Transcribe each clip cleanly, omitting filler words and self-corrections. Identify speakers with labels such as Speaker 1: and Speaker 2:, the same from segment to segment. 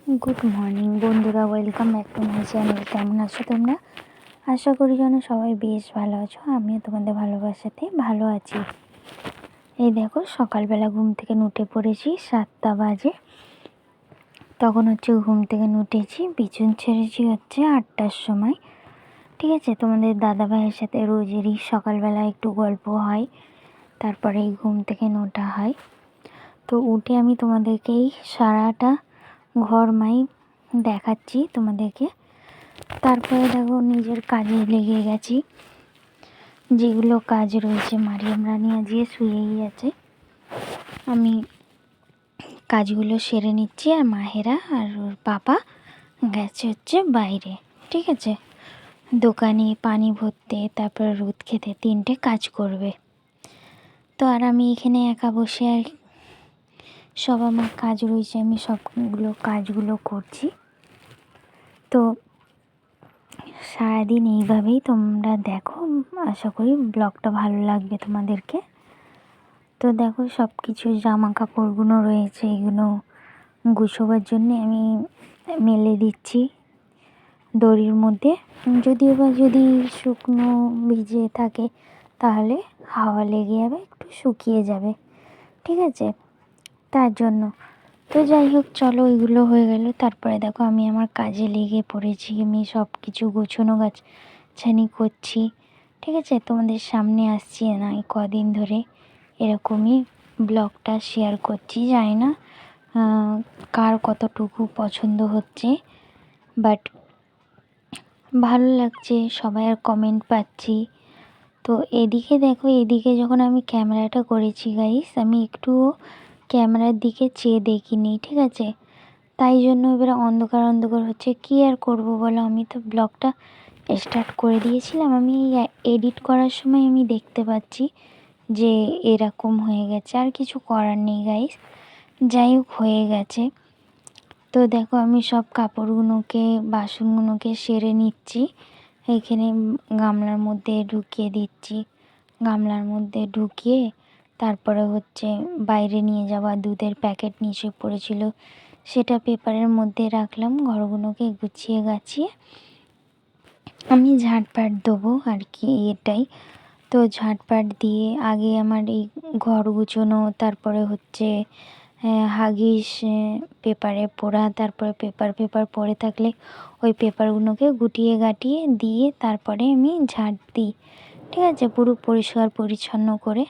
Speaker 1: Good morning বন্ধুরা, welcome back to my channel. কেমন আছো তোমরা? আশা করি যেন সবাই বেশ ভালো আছো। আমিও তোমাদের ভালোবাসাতে ভালো আছি। এই দেখো, সকালবেলা ঘুম থেকে উঠে পড়েছি, 7টা বাজে। তখন ঘুম থেকে উঠেছি, বিছুন ছেড়েছি 8টার সময়। ঠিক আছে, তোমাদের দাদা ভাইয়ের সাথে রোজেরই সকালবেলা একটু গল্প হয়, তারপরেই ঘুম থেকে ওঠা হয়। তো উঠে আমি তোমাদেরকে এই সারাটা ঘর মাই দেখাচ্ছি তোমাদেরকে। তারপরে দেখো, নিজের কাজে লেগে গেছি। যেগুলো কাজ রয়েছে, মারিয়াম রানী আজকে শুয়েই আছে, আমি কাজগুলো সেরে নিচ্ছি। আর মাহেরা আর ওর পাপা গেছে বাইরে, ঠিক আছে, দোকানে পানি ভরতে, তারপরে রোদ খেতে, 3টে কাজ করবে। তো আর আমি এখানে একা বসে, আর সব আমার কাজ রয়েছে, আমি সবগুলো কাজগুলো করছি। তো সারাদিন এইভাবেই তোমরা দেখো, আশা করি ব্লগটা ভালো লাগবে তোমাদেরকে। তো দেখো, সব কিছু জামা কাপড়গুলো রয়েছে, এগুলো গুছোবার জন্যে আমি মেলে দিচ্ছি দড়ির মধ্যে। যদিও বা যদি শুকনো ভিজে থাকে তাহলে হাওয়া লেগে যাবে, একটু শুকিয়ে যাবে, ঠিক আছে, তার জন্য। তো যাই হোক, চলো, এগুলো হয়ে গেল। তারপরে দেখো, আমি আমার কাজে লেগে পড়েছি। আমি সব কিছু গোছানো গাছানি করছি, ঠিক আছে। তোমাদের সামনে আসছি না এই কদিন ধরে, এরকমই ব্লগটা শেয়ার করছি। জানি না কার কতটুকু পছন্দ হচ্ছে, বাট ভালো লাগছে, সবাই আর কমেন্ট পাচ্ছি। তো এদিকে দেখো, এদিকে যখন আমি ক্যামেরাটা করেছি গাইস, আমি একটুও ক্যামেরার দিকে চেয়ে দেখিনি, ঠিক আছে। তাই জন্য এবারে অন্ধকার অন্ধকার হচ্ছে। কী আর করবো বলো, আমি তো ব্লগটা স্টার্ট করে দিয়েছিলাম। আমি এডিট করার সময় আমি দেখতে পাচ্ছি যে এরকম হয়ে গেছে, আর কিছু করার নেই গাইস। যাই হোক, হয়ে গেছে। তো দেখো, আমি সব কাপড়গুলোকে, বাসনগুলোকে সেরে নিচ্ছি। এখানে গামলার মধ্যে ঢুকিয়ে দিচ্ছি। গামলার মধ্যে ঢুকিয়ে তারপরে বাইরে নিয়ে যাওয়া দুধের প্যাকেট নিচে পড়েছিল, সেটা পেপারের মধ্যে রাখলাম। ঘরগুলোকে গুছিয়ে গাছিয়ে আমি ঝাঁটপাট দেবো আর কি, এটাই। তো ঝাঁটপাট দিয়ে আগে আমার এই ঘর গুছোনো, তারপরে হাগিস পেপারে পোড়া, তারপরে পেপার পড়ে থাকলে ওই পেপারগুলোকে গুটিয়ে গাটিয়ে দিয়ে তারপরে আমি ঝাঁট দিই, ঠিক আছে, পুরো পরিষ্কার পরিচ্ছন্ন করে।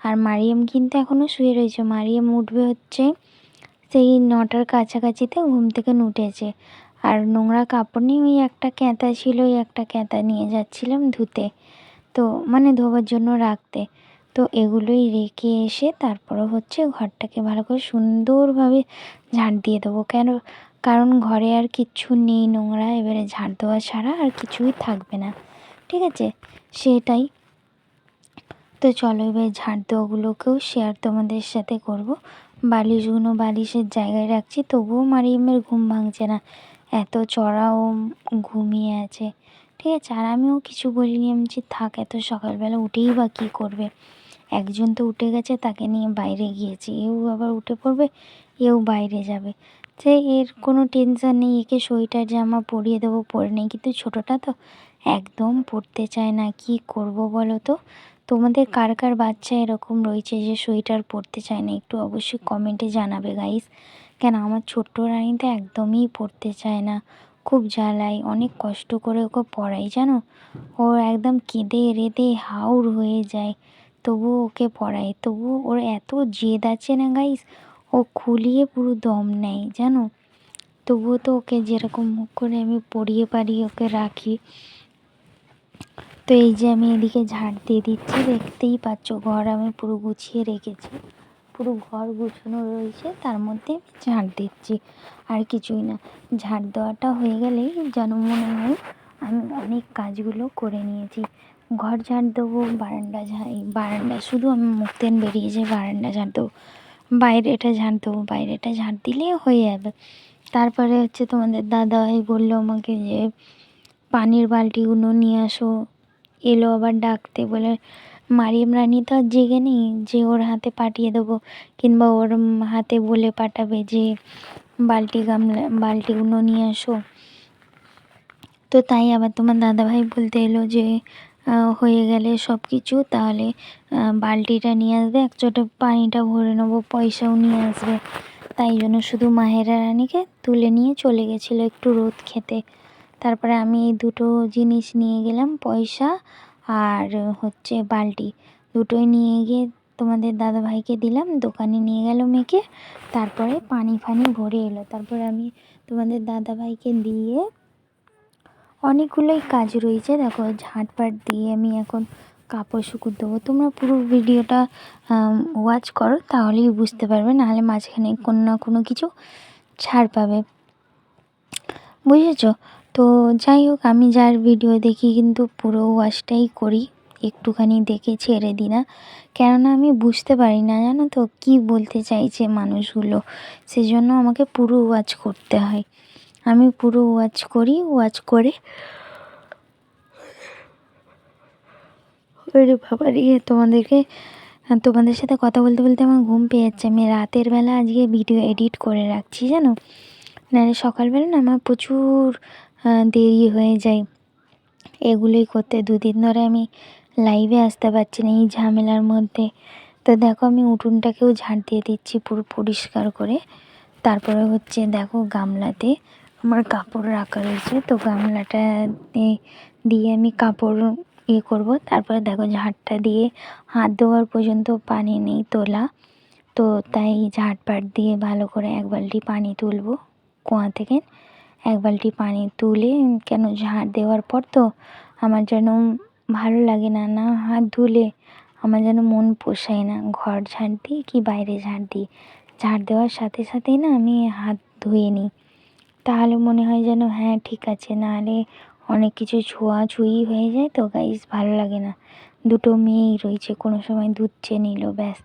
Speaker 1: আর মারিয়াম কিন্তু এখনও শুয়ে রয়েছে। মারিয়াম উঠবে সেই 9টার কাছাকাছিতে, ঘুম থেকে উঠেছে। আর নোংরা কাপড় নিয়ে ওই একটা ক্যাঁথা ছিল, ওই একটা ক্যাঁথা নিয়ে যাচ্ছিলাম ধুতে, তো মানে ধোবার জন্য রাখতে। তো এগুলোই রেখে এসে তারপরে ঘরটাকে ভালো করে সুন্দরভাবে ঝাঁট দিয়ে দেবো। কারণ ঘরে আর কিচ্ছু নেই নোংরা, এবারে ঝাঁট দেওয়া ছাড়া আর কিছুই থাকবে না, ঠিক আছে, সেটাই। তো চলো, এবার ঝাঁট দেওয়াগুলোকেও শেয়ার তোমাদের সাথে করব। বালিশগুলো বালিশের জায়গায় রাখছি, তবুও মারিয়ামের ঘুম ভাঙছে না, এত চড়াও ঘুমিয়ে আছে, ঠিক আছে। আর আমিও কিছু বলিনি, আমি যে থাক, এত সকালবেলা উঠেই বা কী করবে। একজন তো উঠে গেছে, তাকে নিয়ে বাইরে গিয়েছে, এও আবার উঠে পড়বে, এও বাইরে যাবে। সে এর কোনো টেনশান নেই, একে সোয়েটার জামা পরিয়ে দেবো, পরে নেই। কিন্তু ছোটোটা তো একদম পরতে চায় না, কি করব বলো তো। তোমাদের কার কার বাচ্চা এরকম রয়েছে যে সোয়েটার পরতে চায় না, একটু অবশ্যই কমেন্টে জানাবে গাইস। কেন আমার ছোট্ট রানী তো একদমই পরতে চায় না, খুব জ্বালাই, অনেক কষ্ট করে ওকে পড়াই জানো। ওর একদম কেঁদে রেঁধে হাউর হয়ে যায়, তবুও ওকে পড়াই, তবুও ওর এত জেদ আছে না গাইস, ও খুলিয়ে পুরো দম নেয় জানো। তবুও তো ওকে যেরকম মুখ করে আমি পড়িয়ে পারিয়ে ওকে রাখি। তো এই যে আমি এদিকে ঝাড় দিয়ে দিচ্ছি, দেখতেই পাচ্ছ ঘর আমি পুরো গুছিয়ে রেখেছি, পুরো ঘর গুছানো রয়েছে, তার মধ্যে আমি ঝাড় দিচ্ছি, আর কিছুই না। ঝাড় দেওয়াটা হয়ে গেলেই যেন মনে হয় আমি অনেক কাজগুলো করে নিয়েছি। ঘর ঝাড় দেবো, বারান্দা শুধু আমি মুখতেন বেরিয়েছে, বারান্দা ঝাড় দেবো, বাইরেটা ঝাড় দেবো, বাইরেটা ঝাড় দিলে হয়ে যাবে। তারপরে তোমাদের দাদাভাই বললো আমাকে যে পানির বালতিগুলো নিয়ে আসো, এলো আবার ডাকতে, বলে মারিয়াম রানী তো আর জেগে নেই যে ওর হাতে পাঠিয়ে দেবো, কিংবা ওর হাতে বলে পাঠাবে যে বালতিগুলো নিয়ে আসো। তো তাই আবার তোমার দাদাভাই বলতে এলো যে হয়ে গেলে সব কিছু তাহলে বালতিটা নিয়ে আসবে, এক চোটে পানিটা ভরে নেবো, পয়সাও নিয়ে আসবে। তাই জন্য শুধু মাহেরা রানীকে তুলে নিয়ে চলে গেছিলো একটু রোদ খেতে। তারপরে আমি এই দুটো জিনিস নিয়ে গেলাম, পয়সা আর হচ্ছে বালতি, দুটোই নিয়ে গিয়ে তোমাদের দাদাভাইকে দিলাম, দোকানে নিয়ে গেল মেয়েকে। তারপরে পানি ফানি ভরে এলো। তারপরে আমি তোমাদের দাদাভাইকে দিয়ে অনেকগুলোই কাজ রয়েছে, দেখো ঝাঁটপাট দিয়ে আমি এখন কাপড় শুকুতে দেবো। তোমরা পুরো ভিডিওটা ওয়াচ করো, তাহলেই বুঝতে পারবে, নাহলে মাঝখানে কোনো না কোনো কিছু ছাড় পাবে, বুঝেছো? তো যাই হোক, আমি যার ভিডিও দেখি কিন্তু পুরো ওয়াচটাই করি, একটুখানি দেখে ছেড়ে দিই না, কেননা আমি বুঝতে পারি না, জানো তো কী বলতে চাইছে মানুষগুলো, সেজন্য আমাকে পুরো ওয়াচ করতে হয়। আমি পুরো ওয়াচ করি, ওয়াচ করে ওরে বাবা রে, তোমাদের সাথে কথা বলতে বলতে আমার ঘুম পেয়ে যাচ্ছে। আমি রাতের বেলা আজকে ভিডিও এডিট করে রাখছি, জানো, নাহলে সকালবেলা না আমার প্রচুর দেরি হয়ে যায় এগুলোই করতে। দুদিন ধরে আমি লাইভে আসতে পারছি না এই ঝামেলার মধ্যে। তো দেখো আমি উঠোনটাকেও ঝাঁট দিয়ে দিচ্ছি পুরো পরিষ্কার করে। তারপরে হচ্ছে দেখো গামলাতে আমার কাপড় রাখা রয়েছে, তো গামলাটা দিয়ে আমি কাপড় করব। তারপরে দেখো ঝাঁটটা দিয়ে হাত ধোয়ার পর্যন্ত পানি নেই তোলা, তো তাই ঝাঁটপাট দিয়ে ভালো করে এক বালতি পানি তুলবো কুয়া থেকে। এক বালতি পানি তুলে, কেন ঝাঁট দেওয়ার পর তো আমার যেন ভালো লাগে না, না হাত ধুলে আমার যেন মন পোষায় না, ঘর ঝাঁট দিই কি বাইরে ঝাঁট দিই, ঝাঁট দেওয়ার সাথে সাথেই না আমি হাত ধুয়ে নিই, তাহলে মনে হয় যেন হ্যাঁ ঠিক আছে, নাহলে অনেক কিছু ছোঁয়াছুঁয়ি হয়ে যায়, তো গাইস ভালো লাগে না। দুটো মেয়েই রয়েছে, কোনো সময় দুধ চেয়ে নিল, ব্যাস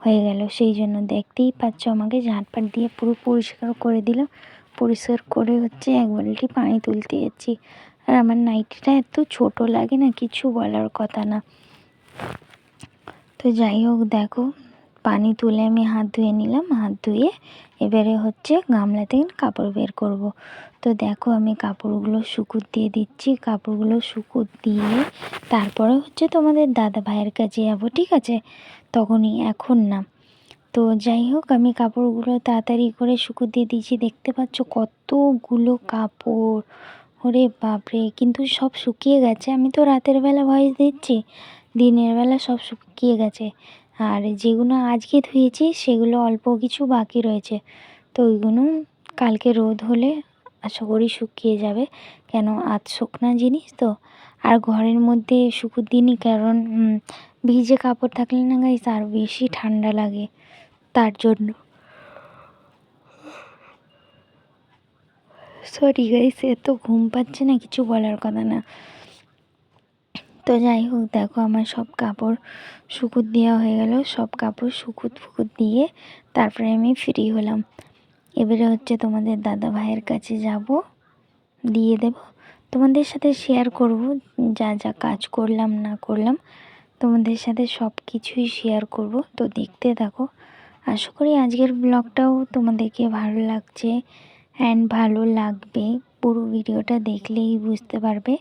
Speaker 1: হয়ে গেল। সেই জন্য দেখতেই পাচ্ছ আমাকে ঝাঁটপাট দিয়ে পুরো পরিষ্কার করে দিলাম। পরিষ্কার করে হচ্ছে এক বালতি পানি তুলতে যাচ্ছি। আর আমার নাইটিটা এত ছোট লাগে না, কিছু বলার কথা না। তো যাই হোক, দেখো পানি তুলে আমি হাত ধুয়ে নিলাম, হাত ধুয়ে এবারে হচ্ছে গামলা থেকে কাপড় বের করব। তো দেখো আমি কাপড়গুলো শুকুত দিয়ে দিচ্ছি, কাপড়গুলো শুকুত দিয়ে তারপরে হচ্ছে তোমাদের দাদা ভাইয়ের কাছে যাবো, ঠিক আছে, তখনই, এখন না। তো যাই হোক, আমি কাপড়গুলো তাড়াতাড়ি করে শুকুত দিয়ে দিয়েছি। দেখতে পাচ্ছ কতগুলো কাপড়, ওরে বাপরে, কিন্তু সব শুকিয়ে গেছে। আমি তো রাতের বেলা ভয়েস দিচ্ছি, দিনের বেলা সব শুকিয়ে গেছে। আর যেগুলো আজকে ধুয়েছি সেগুলো অল্প কিছু বাকি রয়েছে, তো ওইগুলো কালকে রোদ হলে আশা করি শুকিয়ে যাবে, কেন আজ শুকনা জিনিস তো। আর ঘরের মধ্যে শুকুত দিনই, কারণ ভিজে কাপড় থাকলে না গাইস আর বেশি ঠান্ডা লাগে, তার জন্য। সরি গাইস, এত ঘুম পাচ্ছে না, কিছু বলার কথা না। তো যাই হোক, দেখো আমার সব কাপড় শুকুত দেওয়া হয়ে গেল, সব কাপড় শুকুত ফুকুত দিয়ে তারপরে আমি ফ্রি হলাম। এবারে হচ্ছে তোমাদের দাদা ভাইয়ের কাছে যাব, দিয়ে দেব, তোমাদের সাথে শেয়ার করব যা যা কাজ করলাম না করলাম, তোমাদের সাথে সব কিছুই শেয়ার করব। তো দেখতে থাকো, আশা করি আজকের ব্লগটাও তোমাদেরকে ভালো লাগছে অ্যান্ড ভালো লাগবে, পুরো ভিডিওটা দেখলেই বুঝতে পারবে।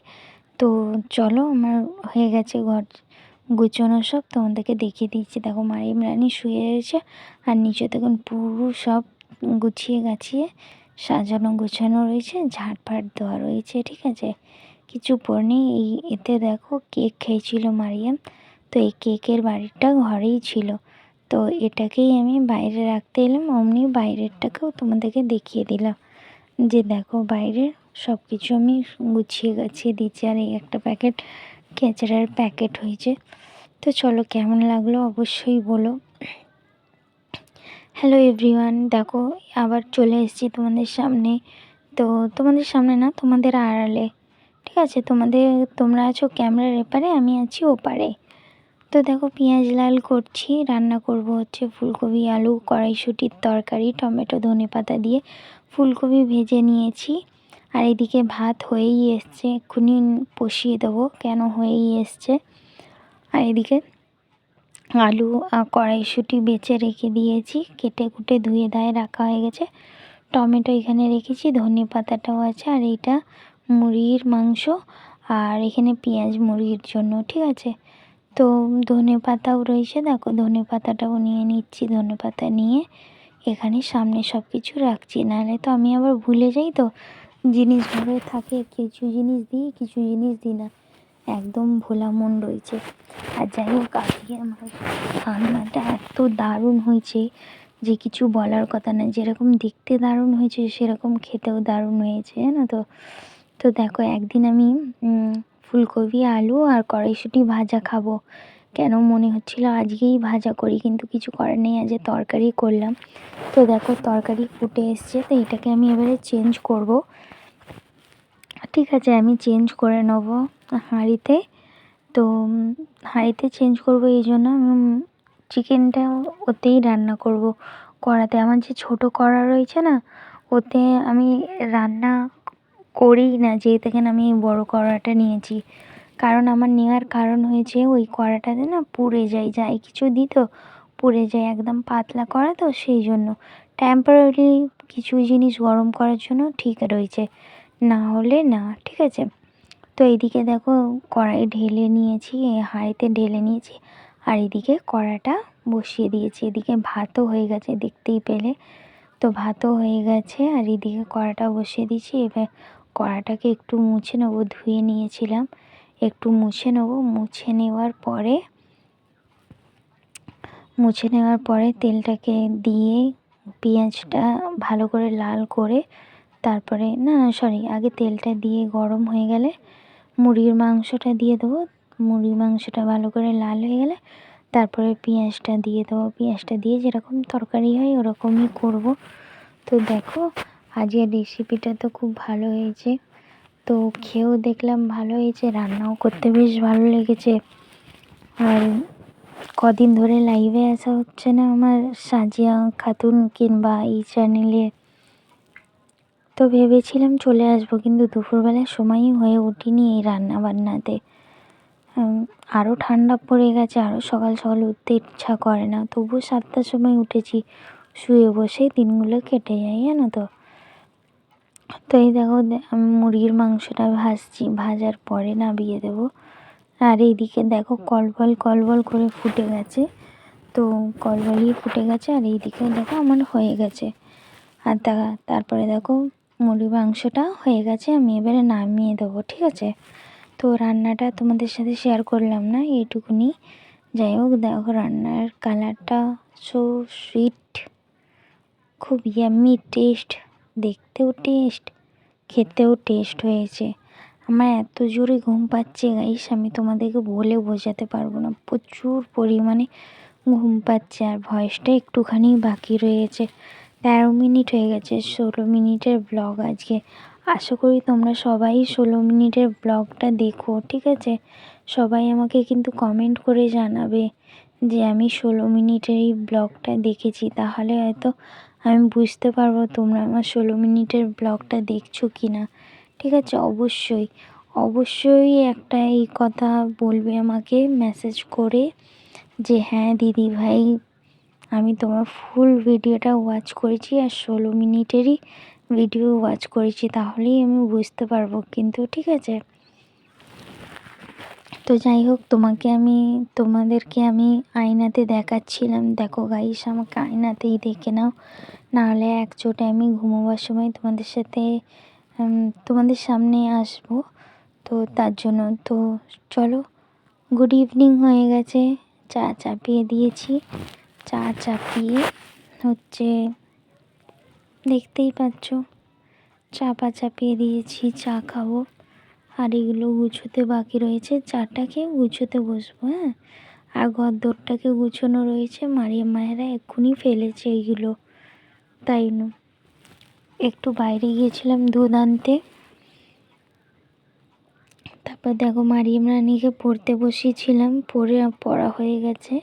Speaker 1: তো চলো, আমার হয়ে গেছে ঘর গুছানো সব, তোমাদেরকে দেখিয়ে দিচ্ছি। দেখো মারিয়াম রানী শুয়ে রয়েছে, আর নিচে দেখুন পুরো সব গুছিয়ে গাছিয়ে সাজানো গোছানো রয়েছে, ঝাঁটফাট দেওয়া রয়েছে, ঠিক আছে, কিছু পর নেই। এতে দেখো কেক খেয়েছিল মারিয়াম, তো এই কেকের বাড়িটা ঘরেই ছিল, তো এটাকেই আমি বাইরে রাখতে এলাম, অমনি বাইরেরটাকেও তোমাদেরকে দেখিয়ে দিলাম যে দেখো বাইরের সব কিছু আমি গুছিয়ে গাছিয়ে দিচ্ছি। আর এই একটা প্যাকেট ক্যাচারার প্যাকেট হয়েছে। তো চলো, কেমন লাগলো অবশ্যই বলো। হ্যালো এভরিওয়ান, দেখো আবার চলে এসেছি তোমাদের সামনে, তো তোমাদের সামনে না, তোমাদের আড়ালে, ঠিক আছে, তোমরা আছো ক্যামেরার এপারে, আমি আছি ওপারে। তো দেখো পেঁয়াজ লাল করছি, রান্না করব হচ্ছে ফুলকপি আলু কড়াইশুঁটির তরকারি, টমেটো ধনেপাতা দিয়ে ফুলকপি ভেজে নিয়েছি। আর এদিকে ভাত হয়েই এসছে, এক্ষুনি বসিয়ে দেবো, কেন হয়েই এসছে। আর এদিকে আলু আর কড়াইশুঁটি বেছে রেখে দিয়েছি, কেটে কুটে ধুয়ে ধায়ে রাখা হয়ে গেছে। টমেটো এখানে রেখেছি, ধনে পাতাটাও আছে, আর এইটা মুরগির মাংস, আর এখানে পেঁয়াজ মুরগির জন্য, ঠিক আছে। তো ধনে পাতাও রয়েছে, দেখো ধনে পাতাটাও নিয়ে নিচ্ছি। ধনে পাতা নিয়ে এখানে সামনে সব কিছু রাখছি, নাহলে তো আমি আবার ভুলে যাই, তো জিনিস ঘরে থাকে, কিছু জিনিস দিই কিছু জিনিস দিই না, একদম ভোলা মন রয়েছে। আর যাই হোক, আজকে আমার রান্নাটা এত দারুণ হয়েছে যে কিছু বলার কথা না। যেরকম দেখতে দারুণ হয়েছে সেরকম খেতেও দারুণ হয়েছে, জানো তো। তো দেখো, একদিন আমি ফুলকপি আলু আর কড়াইশুঁটি ভাজা খাবো, কেন মনে হচ্ছিল আজকেই ভাজা করি, কিন্তু কিছু করার নেই, আজ তরকারি করলাম। তো দেখো তরকারি ফুটে এসছে, তো এটাকে আমি এবারে চেঞ্জ করব, ঠিক আছে। আমি চেঞ্জ করে নেব হাঁড়িতে। তো হাঁড়িতে চেঞ্জ করব, এই জন্য আমি চিকেনটা ওতেই রান্না করব, কড়াতে। আমার যে ছোটো কড়া রয়েছে না, ওতে আমি রান্না করিই না, যেই থেকে আমি বড় কড়াটা নিয়েছি। কারণ আমার নেওয়ার কারণ হয়েছে ওই কড়াটাতে না পুড়ে যায়, যাই কিছু দিই তো পুড়ে যায়, একদম পাতলা কড়া তো, সেই জন্য টেম্পোরারি কিছু জিনিস গরম করার জন্য ঠিক রয়েছে, না হলে না, ঠিক আছে। তো এইদিকে দেখো কড়াই ঢেলে নিয়েছি, হাঁড়িতে ঢেলে নিয়েছি, আর এদিকে কড়াটা বসিয়ে দিয়েছি। এদিকে ভাতও হয়ে গেছে, দেখতেই পেলে, তো ভাতও হয়ে গেছে, আর এদিকে কড়াটা বসিয়ে দিয়েছি। এবার কড়াটাকে একটু মুছে নেবো, ধুয়ে নিয়েছিলাম, একটু মুছে নেবো। মুছে নেওয়ার পরে তেলটাকে দিয়ে পেঁয়াজটা ভালো করে লাল করে, তারপরে সরি, আগে তেলটা দিয়ে গরম হয়ে গেলে মুরগির মাংসটা দিয়ে দেবো। মুরগির মাংসটা ভালো করে লাল হয়ে গেলে তারপরে পেঁয়াজটা দিয়ে দেবো। পেঁয়াজটা দিয়ে যেরকম তরকারি হয় ওরকমই করব। তো দেখো, আজকের রেসিপিটা তো খুব ভালো হয়েছে, তো খেয়েও দেখলাম ভালো হয়েছে, রান্নাও করতে বেশ ভালো লেগেছে। আর কদিন ধরে লাইভে আসা হচ্ছে না আমার সাজিয়া খাতুন কিংবা এই চ্যানেলে, তো ভেবেছিলাম চলে আসবো, কিন্তু দুপুরবেলার সময়ই হয়ে ওঠেনি এই রান্না বান্নাতে। আরও ঠান্ডা পড়ে গেছে, আরও সকাল সকাল উঠতে ইচ্ছা করে না, তবুও 7টার সময় উঠেছি, শুয়ে বসেই দিনগুলো কেটে যায়, জানো তো। তো এই দেখো, আমি মুরগির মাংসটা ভাজছি, ভাজার পরে নামিয়ে দেবো। আর এইদিকে দেখো কলবল কলবল করে ফুটে গেছে, তো কলবলই ফুটে গেছে, আর এইদিকে দেখো আমার হয়ে গেছে। আর তারপরে দেখো মুরগির মাংসটা হয়ে গেছে, আমি এবারে নামিয়ে দেবো, ঠিক আছে। তো রান্নাটা তোমাদের সাথে শেয়ার করলাম না, এইটুকুনি। যাই হোক, দেখো রান্নার কালারটা সো সুইট, খুব ইয়াম্মি টেস্ট, দেখতেও টেস্ট, খেতেও টেস্ট হয়েছে। আমার এত জোরে ঘুম পাচ্ছে গাইস, আমি তোমাদেরকে বলে বোঝাতে পারবো না, প্রচুর পরিমাণে ঘুম পাচ্ছে। আর ভয়েসটা একটুখানি বাকি রয়েছে, 13 মিনিট হয়ে গেছে, 16 মিনিটের ব্লগ আজকে। আশা করি তোমরা সবাই 16 মিনিটের ব্লগটা দেখো, ঠিক আছে। সবাই আমাকে কিন্তু কমেন্ট করে জানাবে যে আমি 16 মিনিটের এই ব্লগটা দেখেছি, তাহলে হয়তো আমি বুঝতে পারবো তোমরা আমার 16 মিনিটের ব্লগটা দেখছো কি না, ঠিক আছে। অবশ্যই অবশ্যই একটা এই কথা বলবে আমাকে মেসেজ করে যে হ্যাঁ দিদি ভাই, আমি তোমার ফুল ভিডিওটা ওয়াচ করেছি, আর 16 মিনিটেরই ভিডিও ওয়াচ করেছি, তাহলেই আমি বুঝতে পারবো কিন্তু, ঠিক আছে। তো যাই হোক, তোমাদেরকে আমি আয়নাতে দেখাচ্ছিলাম, দেখো গাইস, আমাকে আয়নাতেই দেখে নাও, নাহলে একচোটে আমি ঘুমোবার সময় তোমাদের সামনে আসবো, তো তার জন্য। তো চলো, গুড ইভিনিং হয়ে গেছে, চা চাপিয়ে দিয়েছি, চা চাপিয়ে হচ্ছে দেখতেই পাচ্ছ, চাপিয়ে দিয়েছি, চা খাবো। আর এগুলো গুছোতে বাকি রয়েছে, চাটা খেয়ে গুছোতে বসবো, হ্যাঁ। আর ঘরদোরটাকে গুছোনো রয়েছে, মারিয়াম মায়েরা এক্ষুনি ফেলেছে এইগুলো, তাই না। একটু বাইরে গিয়েছিলাম দুধ আনতে, তারপর দেখো মারিয়াম রানীকে পড়তে বসিয়েছিলাম, পড়া হয়ে গেছে,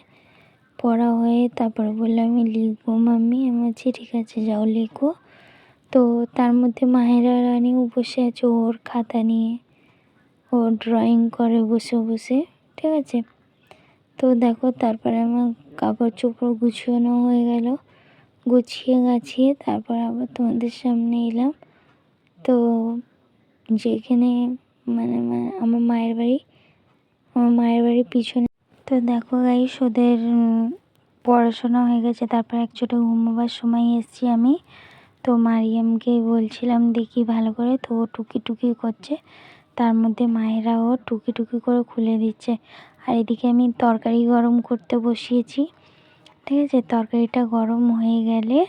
Speaker 1: পড়া হয়ে তারপর বললাম আমি লিখবো মাম্মি, আমি বলছি ঠিক আছে যাও লেখো। তো তার মধ্যে মাহেরা রানীও বসে আছে ওর খাতা নিয়ে, ও ড্রয়িং করে বসে বসে, ঠিক আছে। তো দেখো তারপরে আমার কাপড় চোপড় গুছানো হয়ে গেল, গুছিয়ে গাছিয়ে তারপর আবার তোমাদের সামনে এলাম। তো যেখানে মানে আমার মায়ের বাড়ির পিছনে। তো দেখো গাইস, ওদের পড়াশোনা হয়ে গেছে, তারপর একচোটে ঘুমোবার সময় এসেছি আমি। তো মারিয়ামকে বলছিলাম দেখি ভালো করে, তো ও টুকি টুকি করছে, তার মধ্যে মায়েরা ও টুকি টুকি করে খুলে দিচ্ছে। আর এদিকে আমি তরকারি গরম করতে বসিয়েছি। ঠিক আছে, তরকারিটা গরম হয়ে গেলে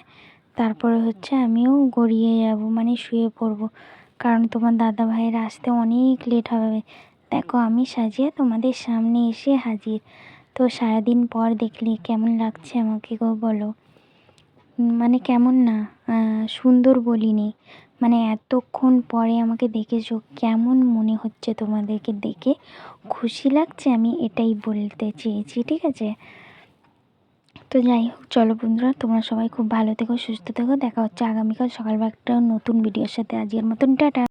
Speaker 1: তারপরে হচ্ছে আমিও গড়িয়ে যাব, মানে শুয়ে পড়ব, কারণ তোমার দাদা ভাইয়ের আসতে অনেক লেট হবে। দেখো আমি সাজিয়ে তোমাদের সামনে এসে হাজির। তো সারাদিন পর দেখলে কেমন লাগছে আমাকে গো বলো। মানে কেমন না, সুন্দর বলিনি, মানে এতক্ষণ পরে আমাকে দেখেছো, কেমন মনে হচ্ছে তোমাদেরকে দেখে? খুশি লাগছে, আমি এটাই বলতে চেয়েছি। ঠিক আছে, তো যাই হোক, চলো বন্ধুরা, তোমরা সবাই খুব ভালো থেকো, সুস্থ থেকো। দেখা হচ্ছে আগামীকাল সকালবেলা একটা নতুন ভিডিওর সাথে। আজকের মতন টাটা।